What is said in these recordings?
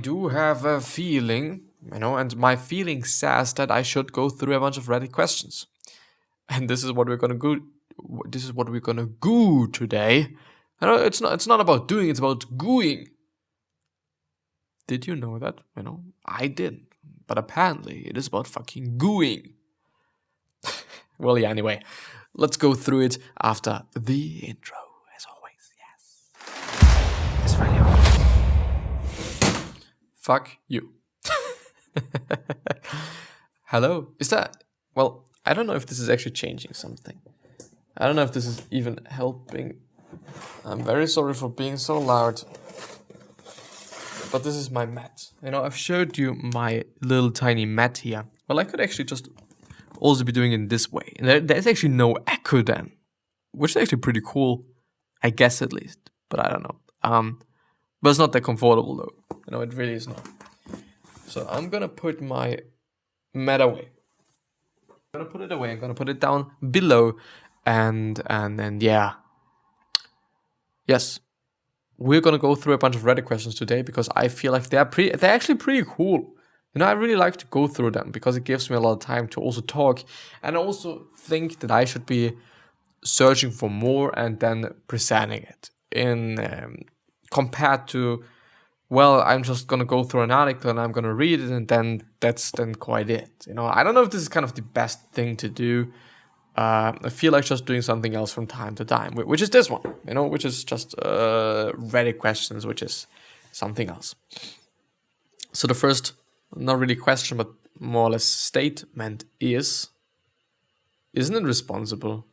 do have a feeling, and my feeling says that I should go through a bunch of Reddit questions. And this is what we're gonna go. This is what we're gonna go today. I know it's not about doing, it's about gooing. Did you know that? I didn't. But apparently it is about fucking gooing. Well, yeah, anyway. Let's go through it after the intro, as always. Yes. It's really always. Fuck you. Hello. Is that... Well, I don't know if this is actually changing something. I don't know if this is even helping. I'm very sorry for being so loud. But this is my mat. I've showed you my little tiny mat here. Well, I could actually just also be doing it in this way. And there's actually no echo then. Which is actually pretty cool. I guess at least. But I don't know. But it's not that comfortable though. It really is not. So I'm gonna put my mat away. I'm gonna put it away. I'm gonna put it down below. And then, yeah. Yes. We're gonna go through a bunch of Reddit questions today because I feel like they're actually pretty cool. I really like to go through them because it gives me a lot of time to also talk, and I also think that I should be searching for more and then presenting it in compared to, well, I'm just gonna go through an article and I'm gonna read it and then that's then quite it. I don't know if this is kind of the best thing to do. I feel like just doing something else from time to time, which is this one, which is just Reddit questions, which is something else. So the first, not really question, but more or less statement is, isn't it responsible?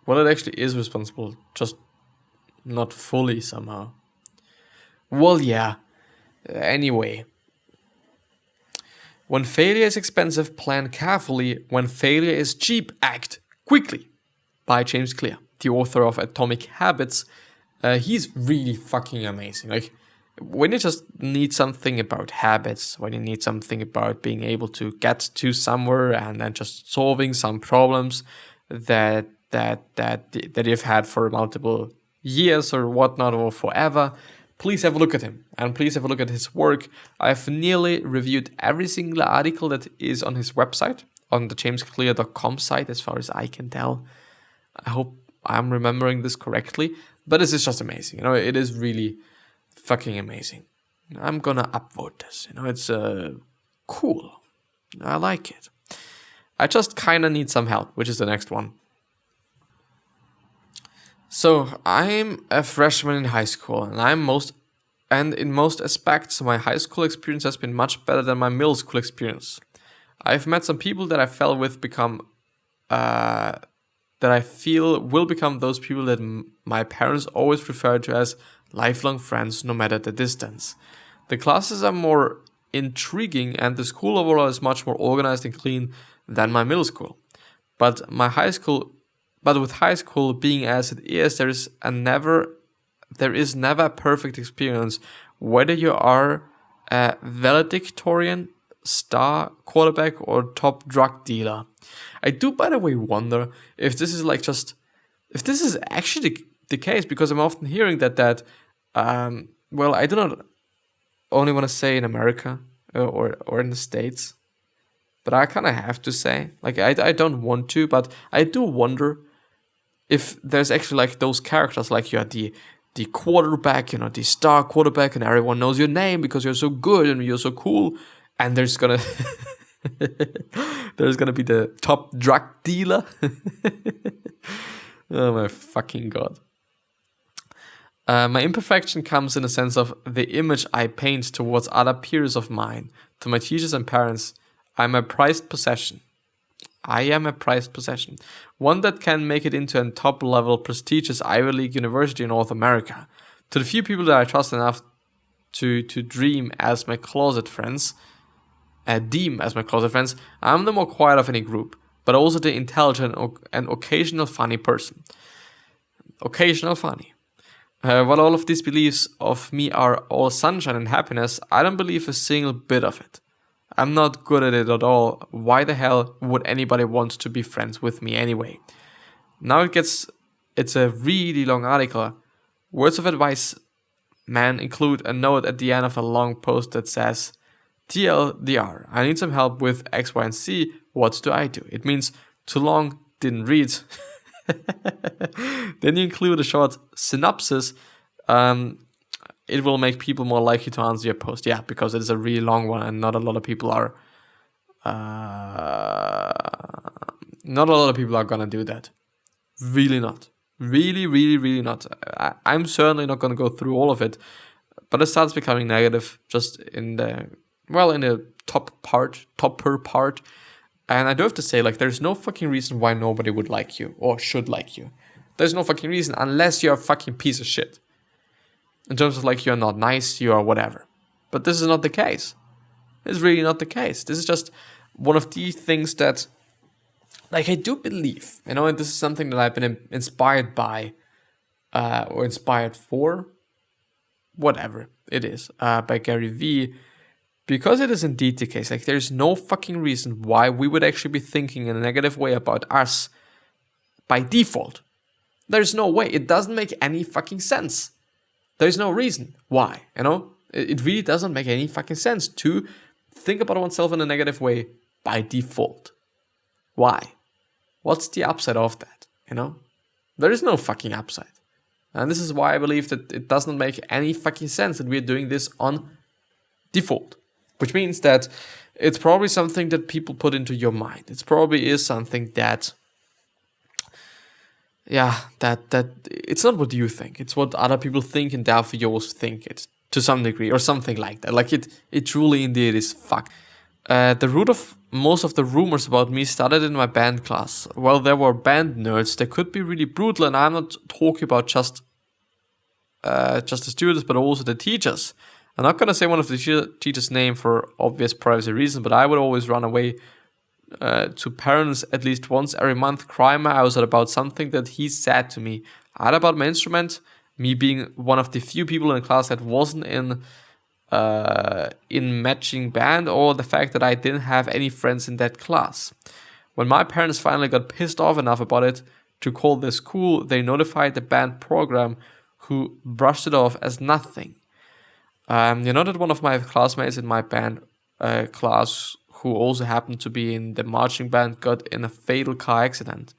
Well, it actually is responsible, just not fully somehow. Well, yeah. Anyway. When failure is expensive, plan carefully. When failure is cheap, act quickly. By James Clear, the author of Atomic Habits. He's really fucking amazing. Like, when you just need something about habits, when you need something about being able to get to somewhere and then just solving some problems that you've had for multiple years or whatnot or forever, please have a look at him and please have a look at his work. I've nearly reviewed every single article that is on his website, on the jamesclear.com site, as far as I can tell. I hope I'm remembering this correctly, but this is just amazing. It is really fucking amazing. I'm gonna upvote this. It's cool. I like it. I just kind of need some help, which is the next one. So I'm a freshman in high school, and in most aspects, my high school experience has been much better than my middle school experience. I've met some people that I fell with that I feel will become those people that my parents always referred to as lifelong friends, no matter the distance. The classes are more intriguing, and the school overall is much more organized and clean than my middle school. But with high school being as it is, there is never a perfect experience, whether you are a valedictorian, star quarterback, or top drug dealer. I do, by the way, wonder if this is if this is actually the case, because I'm often hearing that well, I do not only want to say in America or in the States, but I kind of have to say, I don't want to, but I do wonder if there's actually those characters, like you're the quarterback, the star quarterback, and everyone knows your name because you're so good and you're so cool, and there's gonna be the top drug dealer. Oh my fucking god. My imperfection comes in a sense of the image I paint towards other peers of mine. To my teachers and parents, I am a prized possession. One that can make it into a top-level prestigious Ivy League university in North America. To the few people that I trust enough to deem as my closet friends, I'm the more quiet of any group, but also the intelligent and occasional funny person. Occasional funny. While all of these beliefs of me are all sunshine and happiness, I don't believe a single bit of it. I'm not good at it at all. Why the hell would anybody want to be friends with me anyway? Now it's a really long article. Words of advice man include a note at the end of a long post that says, TLDR, I need some help with X, Y, and Z. What do I do? It means too long, didn't read. Then you include a short synopsis. It will make people more likely to answer your post. Yeah, because it is a really long one and not a lot of people are gonna do that. Really not. Really, really, really not. I'm certainly not gonna go through all of it, but it starts becoming negative just in the topper part. And I do have to say, like, there's no fucking reason why nobody would like you or should like you. There's no fucking reason unless you're a fucking piece of shit. In terms of, like, you're not nice, you are whatever. But this is not the case. It's really not the case. This is just one of the things that, like, I do believe, and this is something that I've been inspired by, or inspired for, whatever it is, by Gary Vee, because it is indeed the case. Like, there's no fucking reason why we would actually be thinking in a negative way about us by default. There's no way. It doesn't make any fucking sense. There's no reason why, It really doesn't make any fucking sense to think about oneself in a negative way by default. Why? What's the upside of that, There is no fucking upside. And this is why I believe that it doesn't make any fucking sense that we're doing this on default. Which means that it's probably something that people put into your mind. It probably is something that it's not what you think. It's what other people think, and therefore you also think it to some degree or something like that. Like it truly indeed is fuck. The root of most of the rumors about me started in my band class. Well, there were band nerds that could be really brutal, and I'm not talking about just the students, but also the teachers. I'm not gonna say one of the teachers' name for obvious privacy reasons, but I would always run away to parents at least once every month, crying my eyes out about something that he said to me, either about my instrument, me being one of the few people in the class that wasn't in matching band, or the fact that I didn't have any friends in that class. When my parents finally got pissed off enough about it to call the school, they notified the band program, who brushed it off as nothing. That one of my classmates in my band class, who also happened to be in the marching band, got in a fatal car accident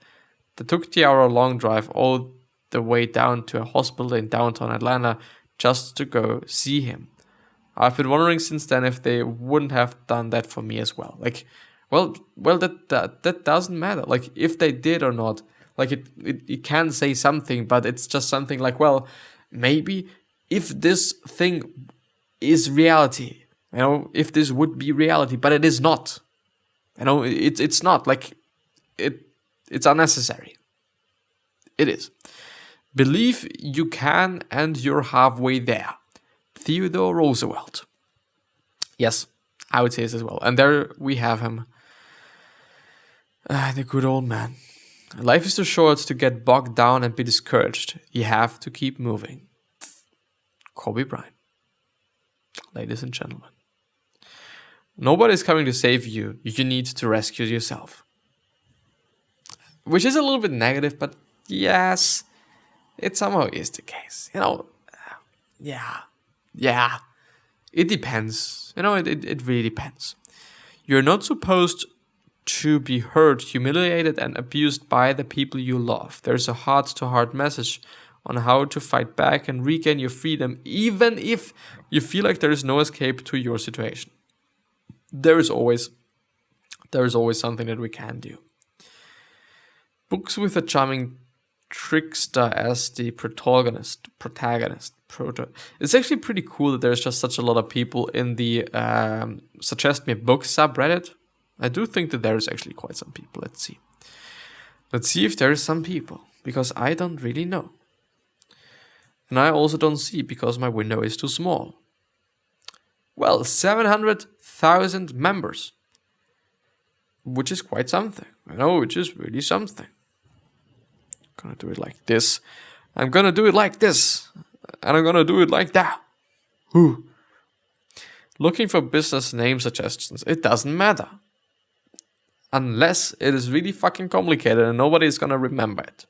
that took the hour-long drive all the way down to a hospital in downtown Atlanta just to go see him. I've been wondering since then if they wouldn't have done that for me as well. Like, well, that doesn't matter. Like, if they did or not, like it can say something, but it's just something like, well, maybe if this thing is reality, if this would be reality, but it is not. It's not. Like, it's unnecessary. It is. Believe you can, and you're halfway there. Theodore Roosevelt. Yes, I would say this as well. And there we have him. The good old man. Life is too short to get bogged down and be discouraged. You have to keep moving. Kobe Bryant. Ladies and gentlemen. Nobody's coming to save you. You need to rescue yourself. Which is a little bit negative, but yes, it somehow is the case. Yeah. It depends. It really depends. You're not supposed to be hurt, humiliated, and abused by the people you love. There's a heart-to-heart message on how to fight back and regain your freedom, even if you feel like there is no escape to your situation. There is always something that we can do. Books with a charming trickster as the protagonist. It's actually pretty cool that there's just such a lot of people in the Suggest Me a Book subreddit. I do think that there is actually quite some people. Let's see if there is some people, because I don't really know. And I also don't see because my window is too small. Well, 700,000 members, which is quite something. Which is really something. I'm gonna do it like this. I'm gonna do it like this. And I'm gonna do it like that. Whew. Looking for business name suggestions. It doesn't matter. Unless it is really fucking complicated and nobody is gonna remember it.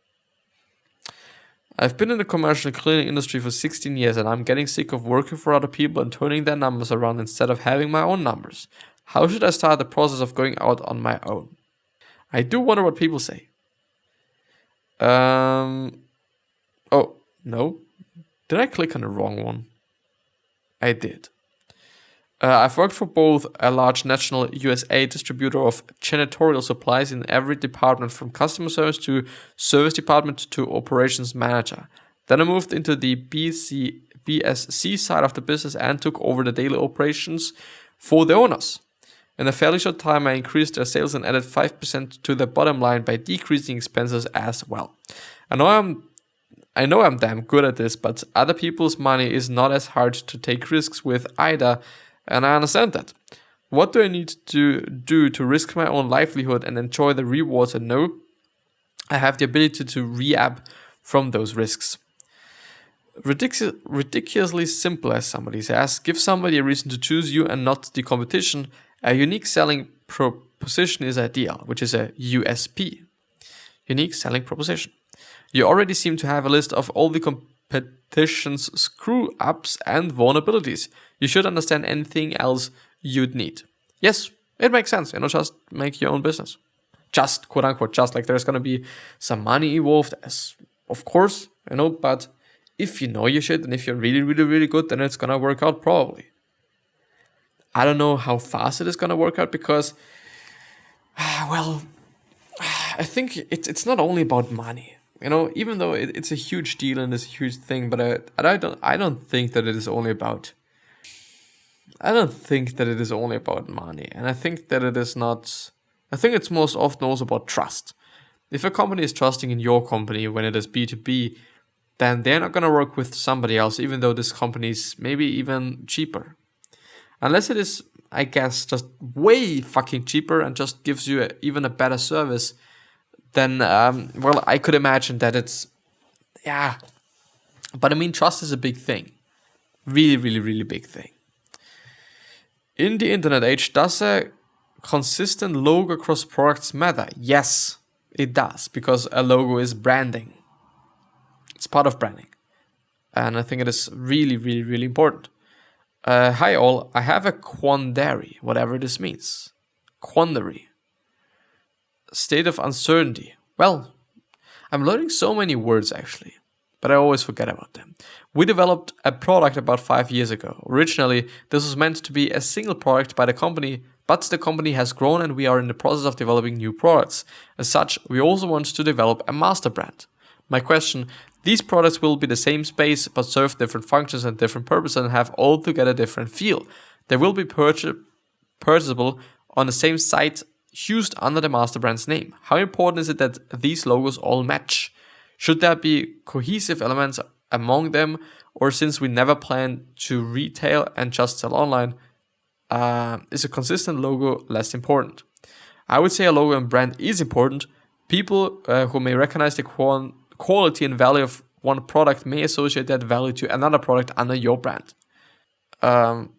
I've been in the commercial cleaning industry for 16 years and I'm getting sick of working for other people and turning their numbers around instead of having my own numbers. How should I start the process of going out on my own? I do wonder what people say. Oh, no. Did I click on the wrong one? I did. I've worked for both a large national USA distributor of janitorial supplies in every department from customer service to service department to operations manager. Then I moved into the BSC side of the business and took over the daily operations for the owners. In a fairly short time, I increased their sales and added 5% to their bottom line by decreasing expenses as well. I know I'm damn good at this, but other people's money is not as hard to take risks with either, and I understand that. What do I need to do to risk my own livelihood and enjoy the rewards and know I have the ability to re-ab from those risks? Ridiculously simple, as somebody says. Give somebody a reason to choose you and not the competition. A unique selling proposition is ideal, which is a USP. Unique selling proposition. You already seem to have a list of all the competition's screw-ups and vulnerabilities. You should understand anything else you'd need. Yes, it makes sense. Just make your own business. Just, quote unquote, just like there's going to be some money involved, as of course, but if you know your shit and if you're really, really, really good, then it's going to work out probably. I don't know how fast it is going to work out because, I think it's not only about money. Even though it's a huge deal and it's a huge thing, but I don't think that it is only about. I don't think that it is only about money, and I think that it is not. I think it's most often also about trust. If a company is trusting in your company when it is B2B, then they're not gonna work with somebody else, even though this company is maybe even cheaper, unless it is, I guess, just way fucking cheaper and just gives you even a better service. Then, I could imagine that it's, yeah. But trust is a big thing. Really, really, really big thing. In the internet age, does a consistent logo across products matter? Yes, it does, because a logo is branding. It's part of branding. And I think it is really, really, really important. Hi all, I have a quandary, whatever this means. Quandary. State of uncertainty. Well, I'm learning so many words actually, but I always forget about them. We developed a product about 5 years ago. Originally, this was meant to be a single product by the company, but the company has grown and we are in the process of developing new products. As such, we also want to develop a master brand. My question, these products will be the same space but serve different functions and different purposes and have altogether different feel. They will be purchasable on the same site used under the master brand's name. How important is it that these logos all match? Should there be cohesive elements among them, or since we never plan to retail and just sell online, is a consistent logo less important? I would say a logo and brand is important. People who may recognize the quality and value of one product may associate that value to another product under your brand. My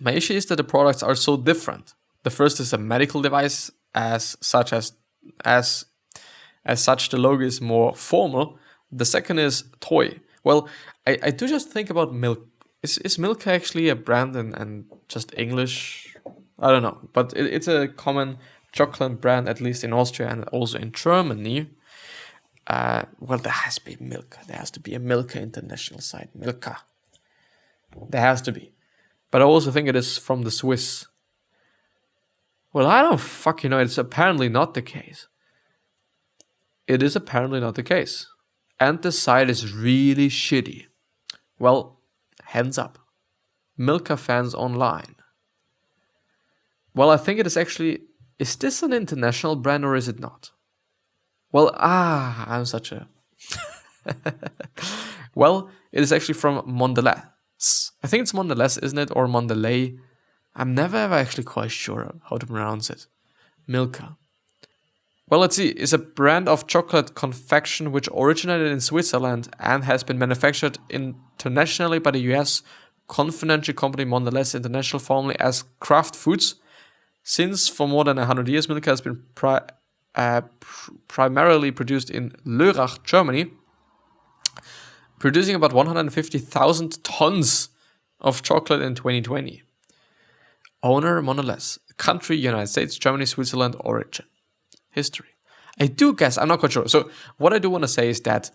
issue is that the products are so different. The first is a medical device, as such, the logo is more formal. The second is toy. Well, I do just think about Milk. Is Milka actually a brand and just English? I don't know, but it's a common chocolate brand, at least in Austria and also in Germany. There has to be Milka. There has to be a Milka international site. Milka. There has to be. But I also think it is from the Swiss. Well, I don't fucking know. It's apparently not the case. It is apparently not the case. And the site is really shitty. Well, hands up. Milka fans online. Well, I think it is actually... Is this an international brand or is it not? Well, I'm such a... Well, it is actually from Mondelez. I think it's Mondelez, isn't it? Or Mondelez. I'm never ever actually quite sure how to pronounce it. Milka. Well, let's see. It's a brand of chocolate confection which originated in Switzerland and has been manufactured internationally by the US confidential company Mondelez International, formerly as Kraft Foods. Since for more than 100 years, Milka has been primarily produced in Lörrach, Germany, producing about 150,000 tons of chocolate in 2020. Owner, Mondelez. Country, United States, Germany, Switzerland, origin. History. I do guess, I'm not quite sure. So what I do want to say is that,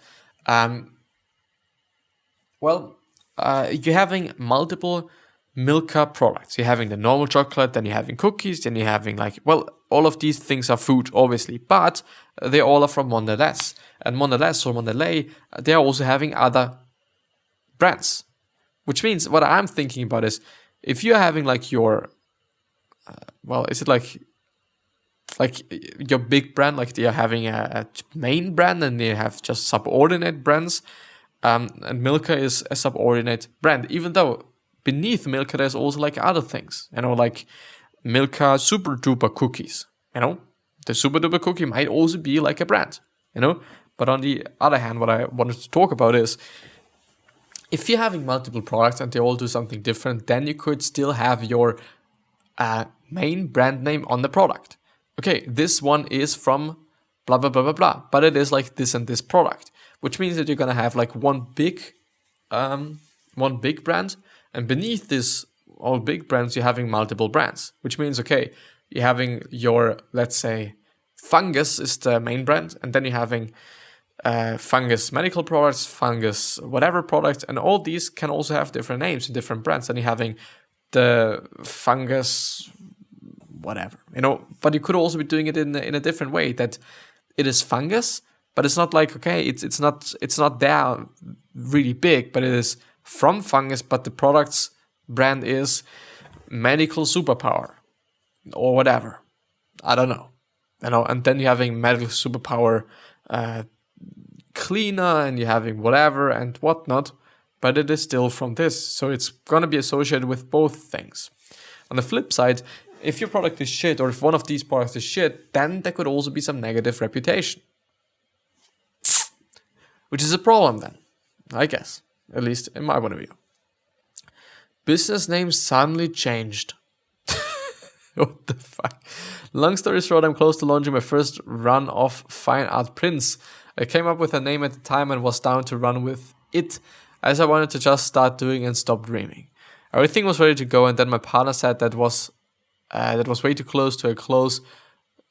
you're having multiple Milka products. You're having the normal chocolate, then you're having cookies, then you're having all of these things are food, obviously, but they all are from Mondelez. And Mondelez or Mondelez, they're also having other brands. Which means what I'm thinking about is, if you're having your, is it like your big brand, like you're having a main brand and they have just subordinate brands, and Milka is a subordinate brand, even though beneath Milka there's also other things, like Milka Super Duper cookies, the Super Duper cookie might also be like a brand, but on the other hand, what I wanted to talk about is, if you're having multiple products and they all do something different, then you could still have your main brand name on the product. Okay, this one is from blah, blah, blah, blah, blah, but it is this and this product, which means that you're going to have one big brand, and beneath this all big brands, you're having multiple brands, which means, okay, you're having your, let's say, Fungus is the main brand, and then you're having Fungus medical products, Fungus whatever products, and all these can also have different names and different brands, and you're having the Fungus whatever, but you could also be doing it in a different way, that it is fungus, but it's not it's not there really big, but it is from fungus, but the product's brand is medical superpower or whatever. I don't know. And then you're having medical superpower cleaner, and you're having whatever and whatnot, but it is still from this. So it's going to be associated with both things. On the flip side, if your product is shit, or if one of these products is shit, then there could also be some negative reputation. Which is a problem then, I guess. At least in my point of view. Business name suddenly changed. What the fuck? Long story short, I'm close to launching my first run of fine art prints. I came up with a name at the time and was down to run with it, as I wanted to just start doing and stop dreaming. Everything was ready to go, and then my partner said that was way too close to a close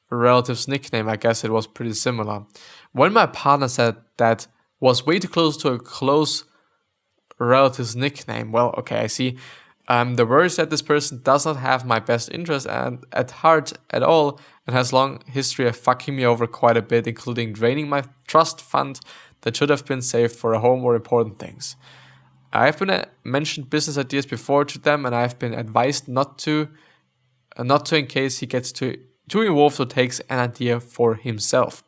relative's nickname. I guess it was pretty similar. When my partner said that was way too close to a close relative's nickname, well, okay, I see. The worry is that this person does not have my best interest and at heart at all, and has long history of fucking me over quite a bit, including draining my trust fund that should have been saved for a whole more important things. I have been mentioned business ideas before to them, and I have been advised not to in case he gets too involved or takes an idea for himself.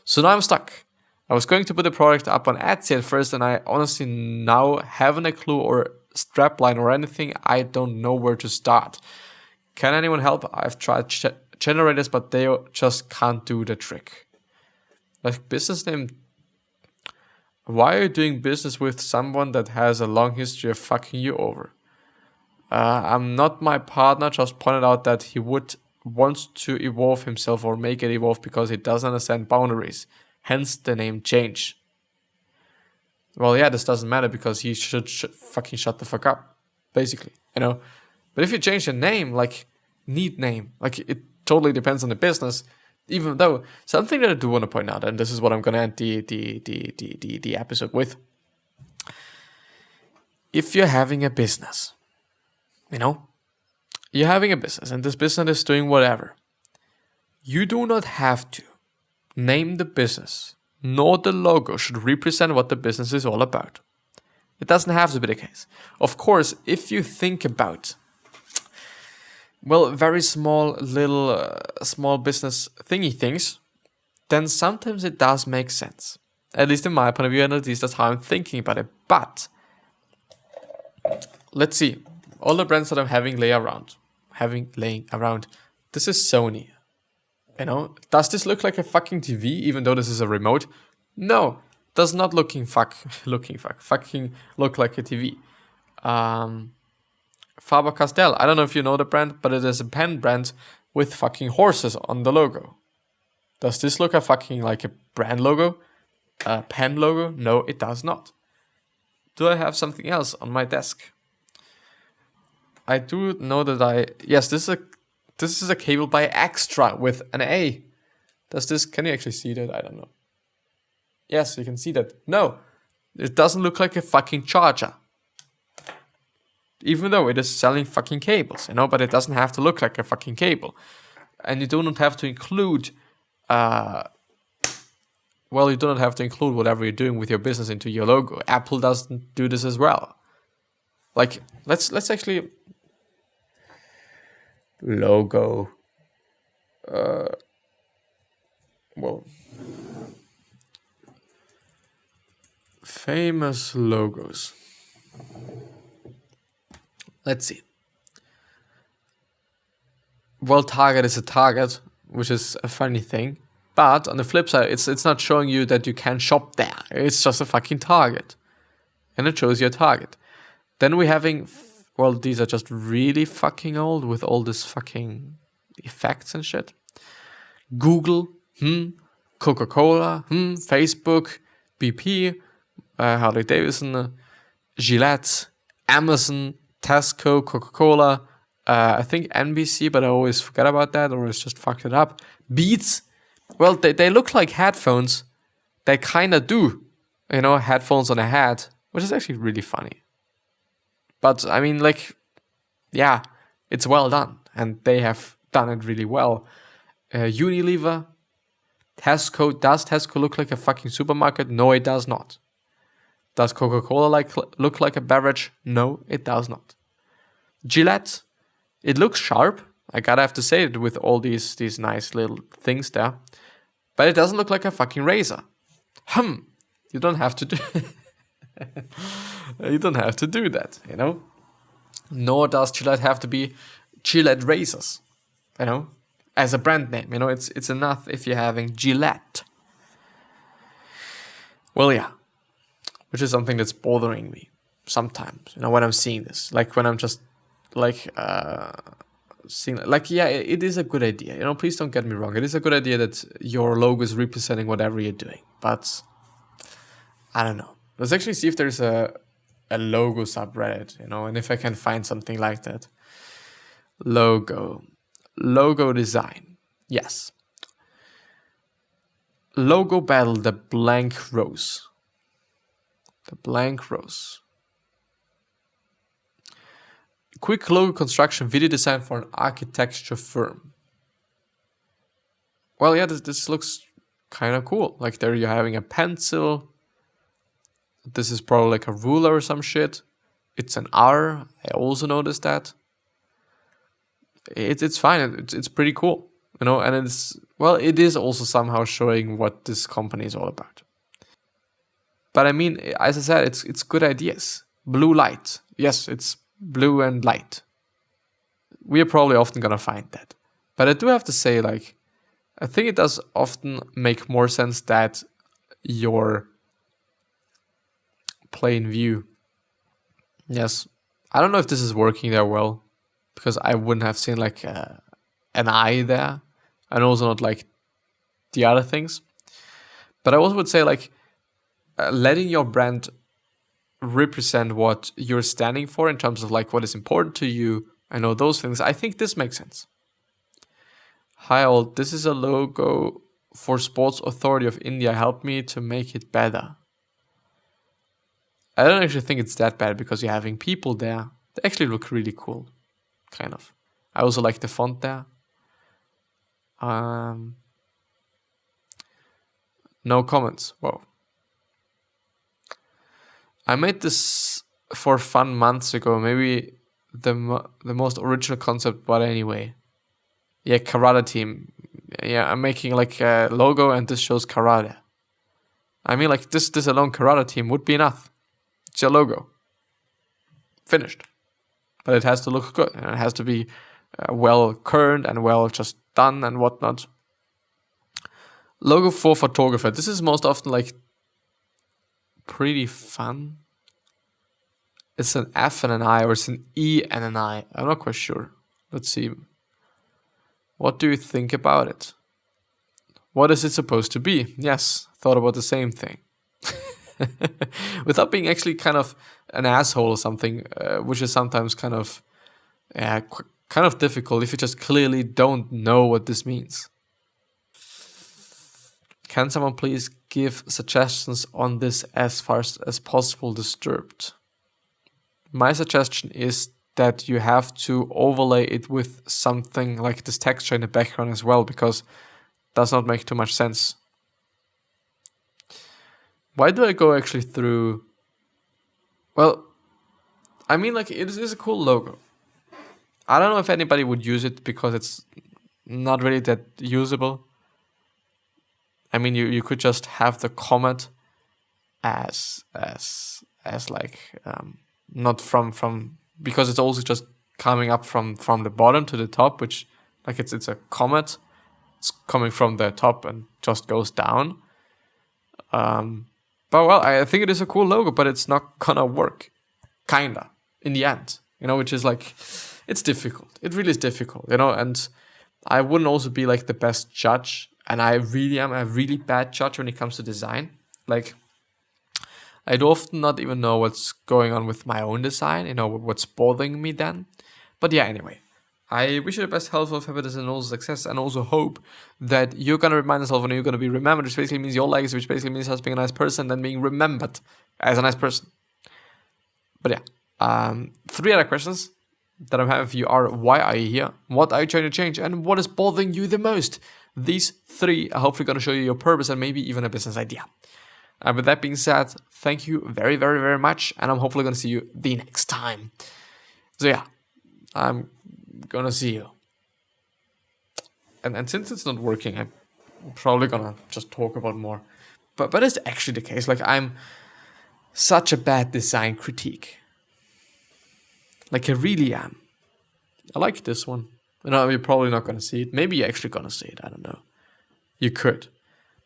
So now I'm stuck. I was going to put the product up on Etsy at first, and I honestly now haven't a clue or strapline or anything. I don't know where to start. Can anyone help? I've tried generators, but they just can't do the trick. Business name. Why are you doing business with someone that has a long history of fucking you over? I'm not my partner, just pointed out that he would want to evolve himself or make it evolve because he doesn't understand boundaries. Hence the name change. Well, yeah, this doesn't matter because he should fucking shut the fuck up, basically, But if you change the name, neat name, it totally depends on the business. Even though something that I do want to point out, and this is what I'm gonna end the episode with. If you're having a business, you're having a business, and this business is doing whatever. You do not have to name the business, nor the logo should represent what the business is all about. It doesn't have to be the case. Of course, if you think about, very small business thingy things, then sometimes it does make sense. At least in my point of view, and at least that's how I'm thinking about it. But let's see. All the brands that I'm having laying around. This is Sony. Does this look like a fucking TV, even though this is a remote? No, does not fucking look like a TV. Faber-Castell, I don't know if you know the brand, but it is a pen brand with fucking horses on the logo. Does this look like a brand logo? A pen logo? No, it does not. Do I have something else on my desk? I do know that yes, this is a cable by Extra with an A. Can you actually see that? I don't know. Yes, you can see that. No, it doesn't look like a fucking charger. Even though it is selling fucking cables, but it doesn't have to look like a fucking cable. And you do not have to include, you do not have to include whatever you're doing with your business into your logo. Apple doesn't do this as well. Like, let's actually logo. Famous logos. Let's see. Well, Target is a Target, which is a funny thing. But on the flip side, it's not showing you that you can shop there. It's just a fucking Target. And it shows you a Target. Then we're having, these are just really fucking old with all this fucking effects and shit. Google, Coca-Cola, Facebook, BP, Harley Davidson, Gillette, Amazon, Tesco, Coca-Cola, I think NBC, but I always forget about that, or it's just fucked it up. Beats, well, they look like headphones. They kind of do, headphones on a head, which is actually really funny. But, I mean, yeah, it's well done, and they have done it really well. Unilever, Tesco, does Tesco look like a fucking supermarket? No, it does not. Does Coca-Cola look like a beverage? No, it does not. Gillette, it looks sharp. I gotta have to say it with all these nice little things there. But it doesn't look like a fucking razor. You don't have to do you don't have to do that, Nor does Gillette have to be Gillette razors, as a brand name. It's enough if you're having Gillette. Well, yeah. Which is something that's bothering me sometimes, when I'm seeing this. Like when I'm just seeing, it is a good idea. Please don't get me wrong. It is a good idea that your logo is representing whatever you're doing. But I don't know. Let's actually see if there's a logo subreddit, and if I can find something like that. Logo design. Yes. Logo battle, the blank rose. The blank rose. Quick logo construction video design for an architecture firm. Well, yeah, this looks kind of cool. Like there you're having a pencil. This is probably like a ruler or some shit. It's an R. I also noticed that. It's fine. It's pretty cool, and it is also somehow showing what this company is all about. But I mean, as I said, it's good ideas. Blue light. Yes, it's blue and light. We are probably often going to find that. But I do have to say, I think it does often make more sense that your plain view. Yes. I don't know if this is working there well, because I wouldn't have seen an eye there, and also not the other things. But I also would say letting your brand represent what you're standing for in terms of what is important to you. I know those things. I think this makes sense. Hi all, this is a logo for Sports Authority of India. Help me to make it better. I don't actually think it's that bad because you're having people there. They actually look really cool. Kind of. I also like the font there. No comments. Whoa. I made this for fun months ago. Maybe the most original concept, but anyway. Yeah, karate team. Yeah, I'm making a logo and this shows karate. I mean, this alone karate team would be enough. It's your logo. Finished. But it has to look good and it has to be well kerned and well just done and whatnot. Logo for photographer. This is most often pretty fun. It's an F and an I, or it's an E and an I. I'm not quite sure. Let's see. What do you think about it? What is it supposed to be? Yes, thought about the same thing. Without being actually kind of an asshole or something, which is sometimes kind of difficult if you just clearly don't know what this means. Can someone please give suggestions on this as far as possible disturbed? My suggestion is that you have to overlay it with something like this texture in the background as well, because it does not make too much sense. Why do I go actually through? Well, I mean, like, it is a cool logo. I don't know if anybody would use it because it's not really that usable. I mean, you could just have the comet as like not from because it's also just coming up from the bottom to the top, which like it's a comet. It's coming from the top and just goes down. But well, I think it is a cool logo, but it's not gonna work, kinda, in the end. Which is like, it's difficult. It really is difficult, and I wouldn't also be like the best judge, and I really am a really bad judge when it comes to design. Like, I do often not even know what's going on with my own design, what's bothering me then. But yeah, anyway, I wish you the best health, happiness, and also success, and also hope that you're going to remind yourself when you're going to be remembered, which basically means your legacy, which basically means us being a nice person and being remembered as a nice person. But yeah, 3 other questions that I have for you are: why are you here? What are you trying to change? And what is bothering you the most? These 3 are hopefully going to show you your purpose and maybe even a business idea. With that being said, thank you very, very, very much, and I'm hopefully going to see you the next time. So yeah, I'm going to see you. And since it's not working, I'm probably going to just talk about more. But it's actually the case. Like, I'm such a bad design critique. Like, I really am. I like this one. You're probably not going to see it. Maybe you're actually going to see it. I don't know. You could.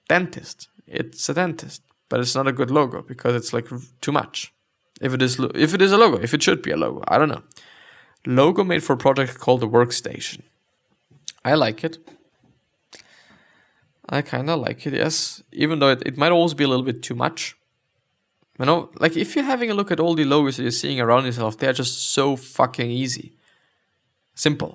Dentist. It's a dentist. But it's not a good logo because it's like too much. If it is a logo, if it should be a logo, I don't know. Logo made for a project called the Workstation. I like it. I kind of like it, yes. Even though it might also be a little bit too much. Like, if you're having a look at all the logos that you're seeing around yourself, they're just so fucking easy. Simple.